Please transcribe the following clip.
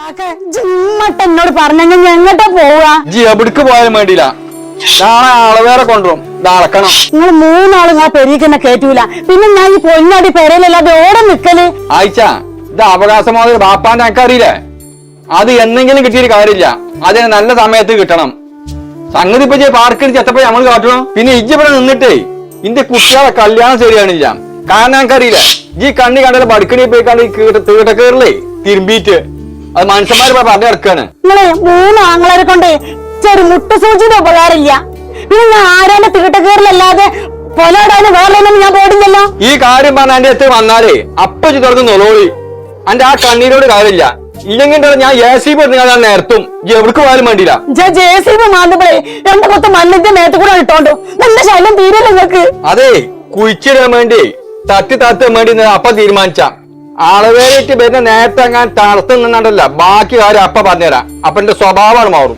എന്നോട് പറഞ്ഞെങ്കിൽ എങ്ങോട്ടാ പോവാ? ജി എവിടേക്ക് പോയാലും വേണ്ടിയില്ല, നാളെ ആളെ വേറെ കൊണ്ടുവരും, ഇത് അളക്കണം. നിങ്ങൾ മൂന്നാളും ആ പെരീക്കെന്നെ കേറ്റൂല, പിന്നെ ഞാൻ ഈ പൊന്നാടി പെരയിലല്ലാതെ ഓടെ നിക്കല്. ആയിച്ച ഇത് അവകാശമാതിരി ബാപ്പാന്റെ എനിക്കറിയില്ലേ, അത് എന്തെങ്കിലും കിട്ടിയൊരു കാര്യമില്ല, അതിന് നല്ല സമയത്ത് കിട്ടണം. സംഗതി ഇപ്പൊ പാർക്കിൽ ചെത്തപ്പോ നമ്മൾ കാട്ടണം. പിന്നെ ഇജ്ജിവിടെ നിന്നിട്ടേ ഇന്റെ കുട്ടികളെ കല്യാണം ശരിയാണില്ല. കാരണം എനിക്കറിയില്ല, ഈ കണ്ണി കണ്ടാൽ ബടുക്കണി പോയി കണ്ട് തീട്ടക്കേറില്ലേ തിരുമ്പിയിട്ട് അത് മനുഷ്യന്മാര് പറഞ്ഞു ഇറക്കാണ്. നിങ്ങളെ മൂന്നാങ്ങളെ കൊണ്ട് ചെറു മുട്ടുസൂചിയുടെ ഉപകാരമില്ല. പിന്നെ ഞാൻ ആരാന്റെ തീട്ടക്കേറിലല്ലാതെ പൊലാടാനും വേറെ ഞാൻ പോടില്ലല്ലോ. ഈ കാര്യം പറഞ്ഞ എന്റെ അടുത്ത് വന്നാലേ അപ്പൊ തുറന്ന് നുളോളി. എന്റെ ആ കണ്ണീരോട് കാര്യമില്ല, ഇല്ലെങ്കിൽ ഞാൻ JCB ഞാൻ നേരത്തും എവിടേക്ക് പോയാലും വേണ്ടിയില്ല. JCB മാന്തപ്പോഴേ 2 കൊത്ത് മണ്ണിന്റെ മേത്ത് കൂടെ ഇട്ടോണ്ടു എന്റെ ശല്യം തീരെ നിങ്ങൾക്ക്. അതെ, കുഴിച്ചിടാൻ വേണ്ടി തട്ടാൻ വേണ്ടി അപ്പ തീരുമാനിച്ച ആളുവേലിട്ട് വരുന്ന നേരത്തെ അങ്ങനെ തളർത്തുന്നുണ്ടല്ല, ബാക്കി കാര്യം അപ്പ പറഞ്ഞുതരാം. അപ്പൊ എന്റെ സ്വഭാവമാണ് മാറും.